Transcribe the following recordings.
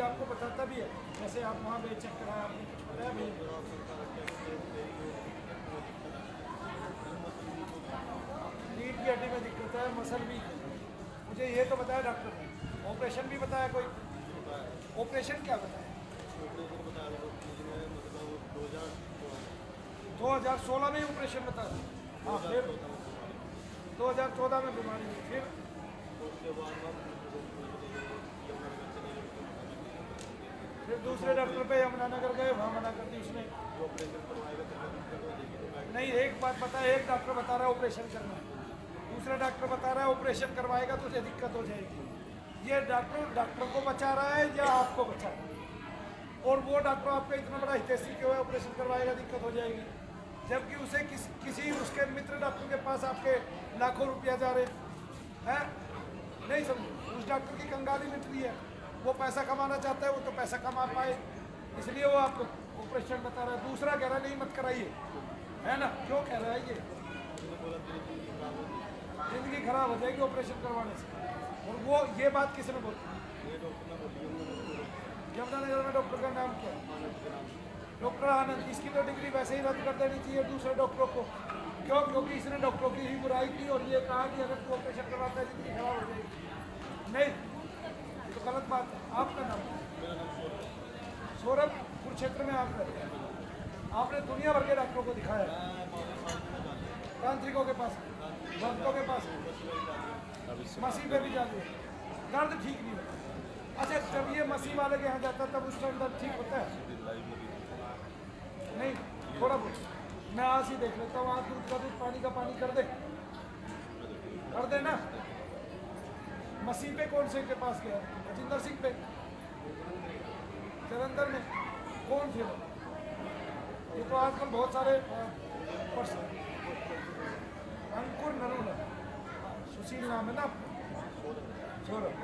आपको बताता भी है, जैसे आप वहाँ पे चेक कराया, आपने कुछ बताया भी? रीढ़ की हड्डी में दिक्कत है, मसल वीक है। मुझे ये तो बताया डॉक्टर ने, ऑपरेशन भी बताया कोई? ऑपरेशन क्या बताया? 2016 में ही ऑपरेशन बताया? हाँ, फिर 2014 में बीमारी हुई, फिर दूसरे डॉक्टर पे यमुनानगर गए, वहाँ मना कर दी उसने। नहीं, एक बात बता, एक डॉक्टर बता रहा है ऑपरेशन करना है, दूसरा डॉक्टर बता रहा है ऑपरेशन करवाएगा तो उसे दिक्कत हो जाएगी। ये डॉक्टर को बचा रहा है या आपको बचा रहा है? और वो डॉक्टर आपका इतना बड़ा हितैषी क्यों है, ऑपरेशन करवाएगा दिक्कत हो जाएगी, जबकि उसे किसी उसके मित्र डॉक्टर के पास आपके लाखों रुपया जा रहे हैं? नहीं समझो, उस डॉक्टर की कंगाली मिट रही है, वो पैसा कमाना चाहता है, वो तो पैसा कमा पाए, इसलिए वो आपको ऑपरेशन बता रहा है। दूसरा कह रहा है नहीं मत कराइए, है ना? क्यों कह रहा है ये? जिंदगी खराब हो जाएगी ऑपरेशन करवाने से। और वो ये बात किसने बोली? यमुनानगर में डॉक्टर का नाम क्या है? डॉक्टर आनंद। इसकी तो डिग्री वैसे ही रद्द कर देनी चाहिए दूसरे डॉक्टरों को। क्यों? क्योंकि इसने डॉक्टरों की ही बुराई की और ये कहा कि अगर तू ऑपरेशन करवाता है जिंदगी खराब हो जाएगी। नहीं, तो गलत बात है। आपका नाम? सौरभ। कुरुक्षेत्र में आप रहते हैं, आपने दुनिया भर के डॉक्टरों को दिखाया है, तांत्रिकों के पास, भक्तों के पास, मसीह पे भी जाते हैं, दर्द ठीक नहीं होता। अच्छा, जब ये मसीह वाले के यहाँ जाता है तब उस टाइम दर्द ठीक होता है? नहीं, थोड़ा बहुत। मैं आज ही देख लेता हूँ, वहाँ दूध का दूध, पानी का पानी कर दे ना। मसीह पे कौन से के पास गया? राजेंद्र सिंह पे, जलंधर में कौन थे? ये तो आजकल बहुत सारे अंकुर नरूला, सुशील नाम है ना? सौरभ।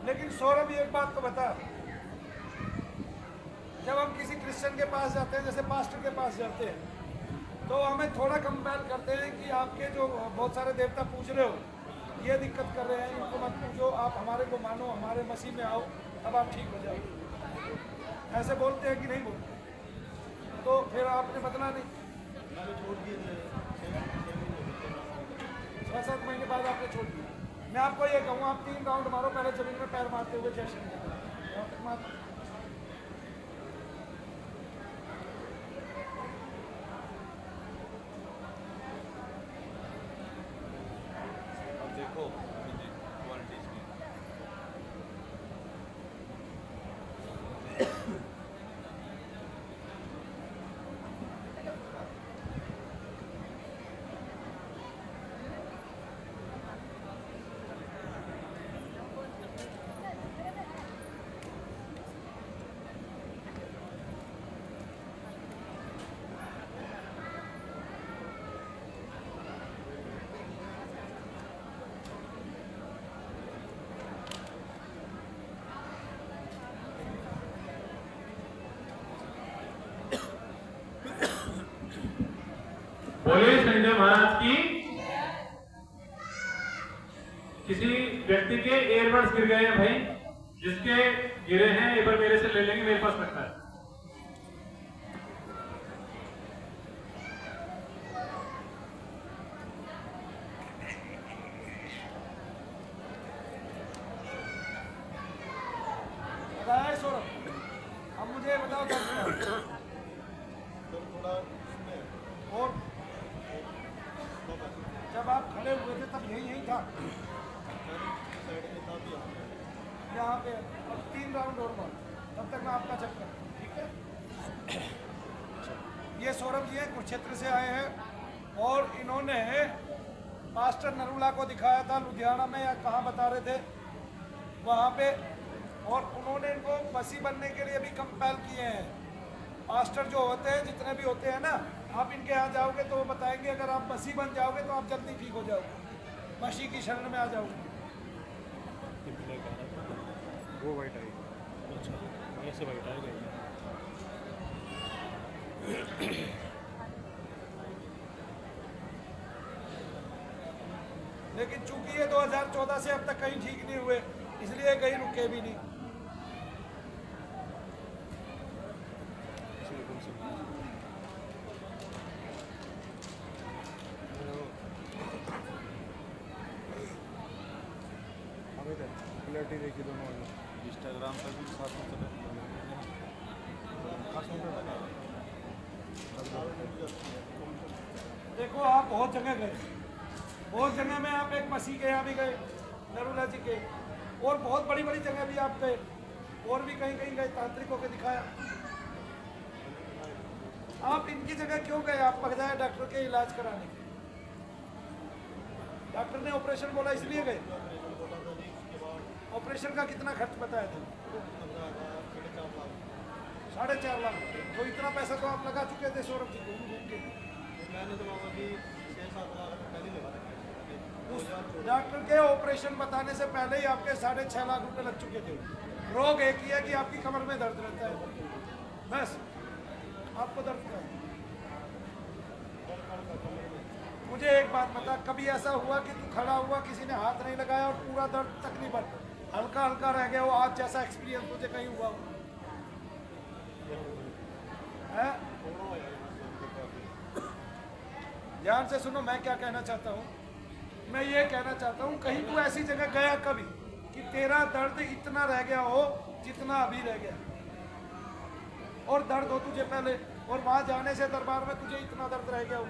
लेकिन सौरभ एक बात तो बता, जब हम किसी क्रिश्चियन के पास जाते हैं, जैसे पास्टर के पास जाते हैं, तो हमें थोड़ा कंपेयर करते हैं कि आपके जो बहुत सारे देवता पूज रहे हो ये दिक्कत कर रहे हैं, इनको मत पूजो, आप हमारे को मानो, हमारे मसीह में आओ, अब आप ठीक हो जाओ। ऐसे बोलते हैं कि नहीं बोलते? तो फिर आपने बदला नहीं, 6-7 महीने बाद आपने छोड़ दिया। मैं आपको ये कहूँ, आप 3 राउंड मारो पहले जमीन में पैर मारते हुए, जय श्री राम। देखो बोले संजय महाराज की। किसी व्यक्ति के एयरबड्स गिर गए हैं भाई, जिसके गिरे हैं एक बार मेरे से ले लेंगे, मेरे पास रखा है। सौरभ, अब मुझे बताओ और जब आप खड़े हुए थे तब यही था यहाँ पे? अब 3 राउंड और मारो, तब तक मैं आपका चक्कर, ठीक है? ये सौरभ जी हैं, कुरुक्षेत्र से आए हैं और इन्होंने पास्टर नरूला को दिखाया था लुधियाना में या कहाँ बता रहे थे, वहाँ पे, और उन्होंने इनको मसीह बनने के लिए भी कंपेल किए हैं। पास्टर जो होते हैं, जितने भी होते हैं ना, आप इनके यहाँ जाओगे तो वो बताएंगे अगर आप मसीह बन जाओगे तो आप जल्दी ठीक हो जाओगे, मसीह की शरण में आ जाओगे। वो वाइट आएगी, अच्छा ऐसे वाइट आएगा। लेकिन चूंकि ये 2014 से अब तक कहीं ठीक नहीं हुए, इसलिए कहीं रुके भी नहीं। हमें तो क्लैरिटी देखी दोनों वाली इंस्टाग्राम पर भी साथ में चले देखो आप बहुत जगह गए, बहुत जगह में आप एक मसीह के यहाँ भी गए, नरूला जी के, और बहुत बड़ी बड़ी जगह भी आप गए, और भी कहीं कहीं गए, तांत्रिकों के दिखाया। आप इनकी जगह क्यों गए? आप बजाय डॉक्टर के इलाज कराने, डॉक्टर ने ऑपरेशन बोला इसलिए गए। ऑपरेशन का कितना खर्च बताया था? 4.5 लाख। तो इतना पैसा तो आप लगा चुके थे सौरभ जी घूम घूम के। मैंने तो बाबा जी 6-7 लाख पहले लगा रखे। उस डॉक्टर के ऑपरेशन बताने से पहले ही आपके 6.5 लाख रुपए लग चुके थे। रोग एक ही है कि आपकी कमर में दर्द रहता है, बस आपको दर्द का। मुझे एक बात बता, कभी ऐसा हुआ कि तू खड़ा हुआ, किसी ने हाथ नहीं लगाया और पूरा दर्द तकरीबन हल्का हल्का रह गया हो? आज जैसा एक्सपीरियंस मुझे कहीं हुआ हो है? ध्यान से सुनो, मैं क्या कहना चाहता हूँ। मैं ये कहना चाहता हूँ, कहीं तू ऐसी जगह गया कभी कि तेरा दर्द इतना रह गया हो जितना अभी रह गया, और दर्द हो तुझे पहले, और वहां जाने से दरबार में तुझे इतना दर्द रह गया हो?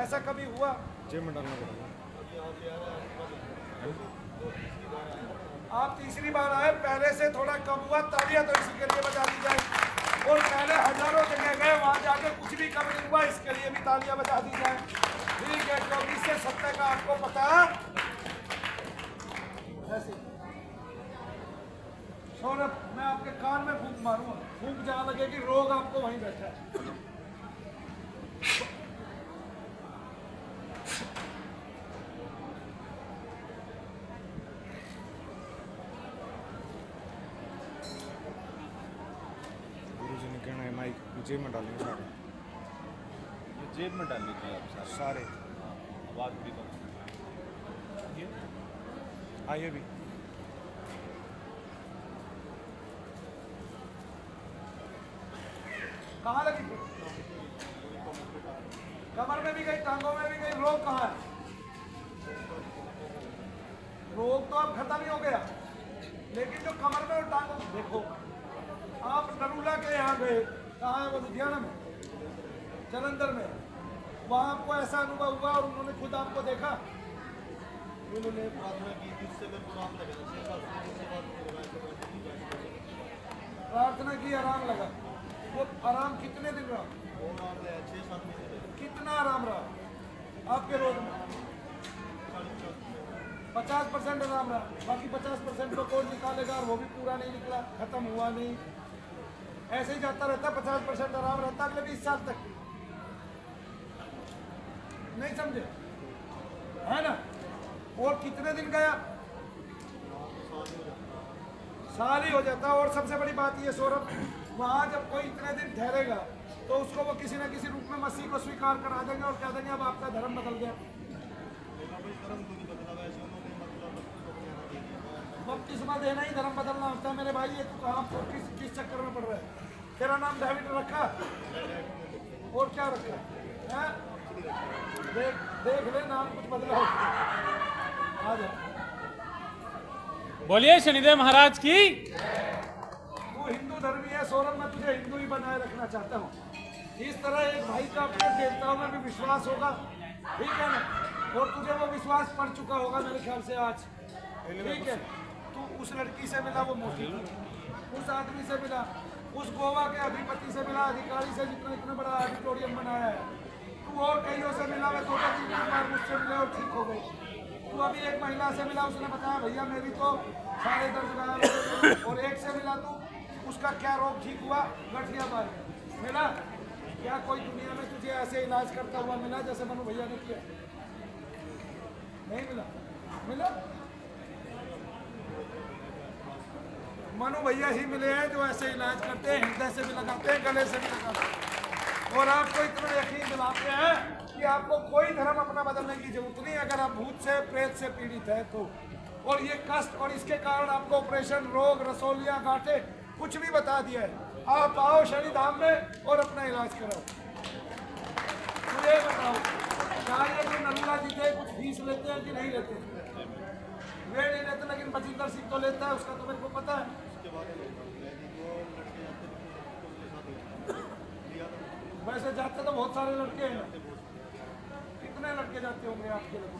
ऐसा कभी हुआ? जिम में डालना पड़ेगा। आप तीसरी बार आए, पहले से थोड़ा कम हुआ, तालियां तो इसी के लिए बजा दी जाए। और पहले हजारों जगह गए, वहां जाके कुछ भी कम नहीं हुआ, इसके लिए भी तालियां बजा दी जाए। ठीक है, 24 से 70 का आपको पता ऐसे। सौरभ, मैं आपके कान में फूंक मारूंगा, फूंक जहां लगे कि रोग आपको वहीं बैठा है। गुरुजी ने कहना है माइक जेब में डालेंगे सारे, ये जेब में डाल लीजिए आप सारे। सारे। आवाज़ भी कम। हाँ ये भी। कहाँ लगी? कमर में भी गई, टांगों में भी गई, रोग कहाँ है? रोग तो अब खत्म ही हो गया, लेकिन जो कमर में और टांगों में, देखो आप नरूला के यहाँ गए, कहाँ है वो? लुधियाना में, जलंधर में, वहाँ आपको ऐसा अनुभव हुआ और उन्होंने खुद आपको देखा? उन्होंने प्रार्थना की, जिससे मेरे को आराम लगा। प्रार्थना की, आराम लगा। वो आराम कितने दिन रहा? 6-7 महीने। कितना आराम रहा आपके रोग में? 50% आराम रहा, बाकी 50% को कौन निकालेगा? और वो भी पूरा नहीं निकला, खत्म हुआ नहीं, ऐसे ही जाता रहता। 50% आराम रहता अगले 20 साल तक। नहीं समझे, है ना? और कितने दिन गया? साल ही हो जाता। और सबसे बड़ी बात ये सौरभ, वहाँ जब कोई इतने दिन ठहरेगा तो उसको वो किसी न किसी रूप में मसीह को स्वीकार करा देंगे और कह देंगे अब आपका धर्म बदल गया। बपतिस्मा देना ही धर्म बदलना होता है मेरे भाई। ये तू कहाँ किस चक्कर में पड़ रहा है? तेरा नाम डेविड रखा, और क्या रखा है? देख ले, नाम कुछ बदला हो। आ जा, बोलिए शनिदेव महाराज की। तू हिंदू धर्मी है सौरभ, मैं तुझे हिंदू ही बनाए रखना चाहता हूँ। इस तरह एक भाई का अपने देवताओं में भी विश्वास होगा, ठीक है ना? और तुझे वो विश्वास पड़ चुका होगा मेरे ख्याल से आज, ठीक है? तू उस लड़की से मिला, वो मोटी, उस आदमी से मिला, उस गोवा के अधिपति से मिला, अधिकारी से, जितना इतना बड़ा ऑडिटोरियम बनाया है। तू और कईयों से मिला, मैं 2-3 बार मुझसे मिले और ठीक हो गई। तू अभी एक महिला से मिला, उसने बताया भैया मेरी तो सारे दर्द गायब। और एक से मिला तू, उसका क्या रोग ठीक हुआ? गठिया बार मिला। क्या कोई दुनिया में तुझे ऐसे इलाज करता हुआ मिला जैसे मनु भैया ने किया? नहीं मिला। मिला? मनु भैया ही मिले हैं जो ऐसे इलाज करते हैं, हृदय से भी लगाते हैं, गले से भी लगाते हैं। और आपको इतना यकीन दिलाते हैं कि आपको कोई धर्म अपना बदलने की जरूरत नहीं अगर आप भूत से प्रेत से पीड़ित है तो। और ये कष्ट और इसके कारण आपको ऑपरेशन, रोग, रसोलियां, गांठे कुछ भी बता दिया है। आप आओ शनि धाम में और अपना इलाज कराओ। मुझे बताओ, क्या ये जो नरूला जी थे कुछ फीस लेते हैं कि नहीं लेते? वे नहीं लेते, लेकिन बजिंदर सिंह तो लेता है, उसका तो मेरे को पता है। वैसे जाते तो बहुत सारे लड़के हैं, कितने लड़के जाते होंगे आपके लोग?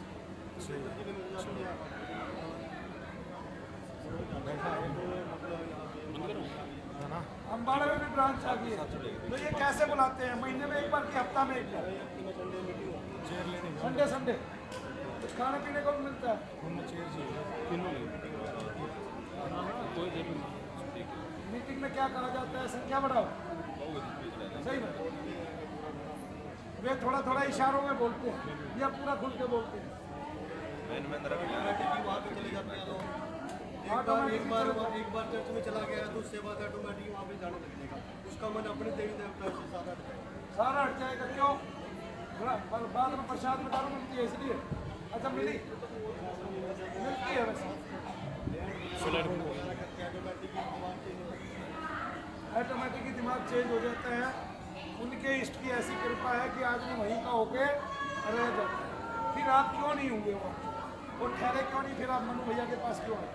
अम्बाड़ा में भी ब्रांच आ गई है। तो ये कैसे बुलाते हैं, महीने में एक बार कि हफ्ता में एक बार? संडे संडे तो खाने पीने को भी मिलता है। मीटिंग में क्या कहा जाता है? संख्या बढ़ाओ। सही बात। वे थोड़ा थोड़ा इशारों में बोलते हैं या पूरा खुल के बोलते हैं? एक बार चर्च में चला गया तो उसके बाद ऑटोमेटिक वहाँ पे जाने लगेगा, उसका मन अपने देवी देवता से सारा हट जाएगा। क्यों? बाद में प्रसाद में दारू मिलती है इसलिए। अच्छा, मिलती है वैसे ऑटोमेटिक ही दिमाग चेंज हो जाता है। उनके इष्ट की ऐसी कृपा है कि आदमी वहीं का होके रह जाता है। फिर आप क्यों नहीं हुए वहाँ, वो ठहरे क्यों नहीं? फिर आप मनु भैया के पास क्यों आए?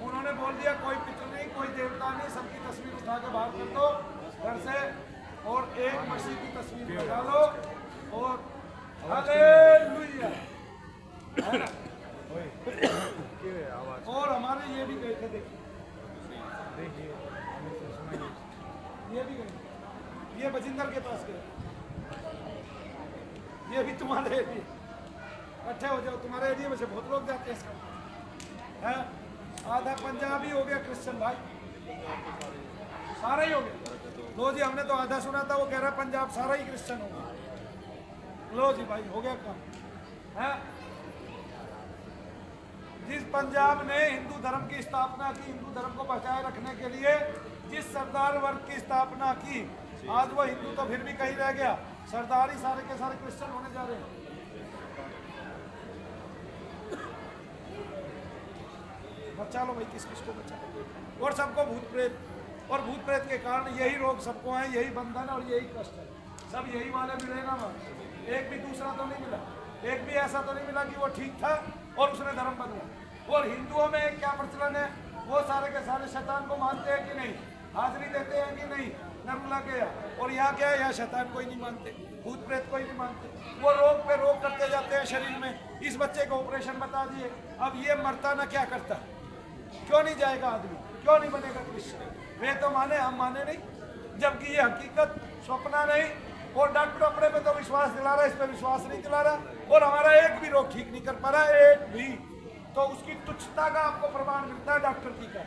उन्होंने बोल दिया कोई पितृ नहीं, कोई देवता नहीं, सबकी तस्वीर उठा के बाहर कर दो घर से और एक मसीह की तस्वीर लगा लो और हालेलुया। और हमारे ये भी गए थे, देखिए ये भी गए, ये बजिंदर के पास गए, ये भी तुम्हारे एरिया। इकट्ठे हो जाओ, तुम्हारे एरिया में से बहुत लोग जाते हैं। आधा पंजाबी हो गया, क्रिश्चियन भाई सारा ही हो गया। लो जी, हमने तो आधा सुना था, वो कह रहा पंजाब सारा ही क्रिश्चियन हो गया। लो जी भाई, हो गया काम है। जिस पंजाब ने हिंदू धर्म की स्थापना की, हिंदू धर्म को बचाए रखने के लिए जिस सरदार वर्ग की स्थापना की, आज वो हिंदू तो फिर भी कहीं रह गया, सरदार ही सारे के सारे क्रिश्चियन होने जा रहे हैं। बचा लो भाई, किस किस को बचा लो। और सबको भूत प्रेत, और भूत प्रेत के कारण यही रोग सबको है, यही बंधन और यही कष्ट है। सब यही वाले मिले ना वहाँ, एक भी दूसरा तो नहीं मिला, एक भी ऐसा तो नहीं मिला कि वो ठीक था और उसने धर्म बदला। और हिंदुओं में क्या प्रचलन है, वो सारे के सारे शैतान को मानते हैं कि नहीं, हाजिरी देते हैं कि नहीं, नरूला गया। और यहाँ क्या है, यहाँ शैतान कोई नहीं मानते, भूत प्रेत कोई नहीं मानते। वो रोग पे रोग करते जाते हैं शरीर में। इस बच्चे को ऑपरेशन बता दिए, अब ये मरता ना क्या करता, क्यों नहीं जाएगा आदमी, क्यों नहीं बनेगा क्रिश्चियन? वे तो माने, हम माने नहीं, जबकि ये हकीकत स्वप्न नहीं। और डॉक्टर अपने पे तो विश्वास दिला रहा है, इस पर विश्वास नहीं दिला रहा। और हमारा एक भी रोग ठीक नहीं कर पा रहा, एक भी। तो उसकी तुच्छता का आपको प्रमाण मिलता है डॉक्टर की का।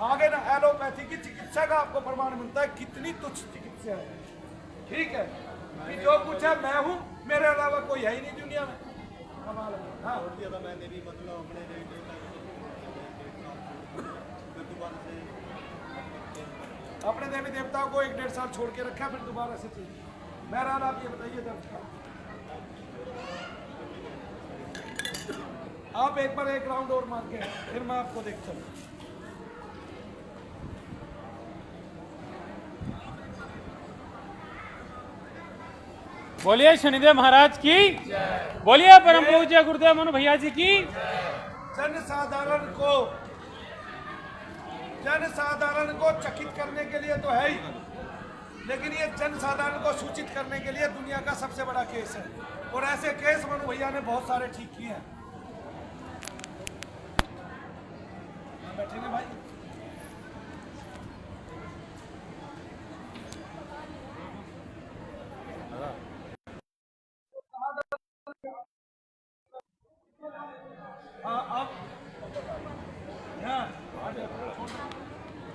आगे ना एलोपैथी की चिकित्सा का आपको प्रमाण मिलता है, कितनी तुच्छ चिकित्सा है। ठीक है कि जो कुछ है मैं हूँ, मेरे अलावा कोई है ही नहीं दुनिया में। कमाल है। हाँ, मैंने भी मतलब अपने देवी देवताओं को 1-1.5 साल छोड़ के रखा, फिर दोबारा से चाहिए। बहरहाल आप ये बताइए दर्ज, आप एक बार एक राउंड और मार के फिर मैं आपको देखता हूँ। बोलिए शनिदेव महाराज की, बोलिए परम पूज्य गुरुदेव मनु भैया जी की। जनसाधारण को चकित करने के लिए तो है ही, लेकिन ये जनसाधारण को सूचित करने के लिए दुनिया का सबसे बड़ा केस है। और ऐसे केस मनु भैया ने बहुत सारे ठीक किए हैं। बैठे ना भाई,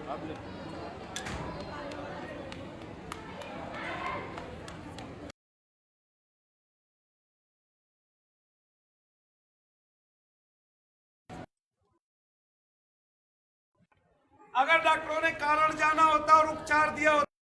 अब अगर डॉक्टरों ने कारण जाना होता और उपचार दिया होता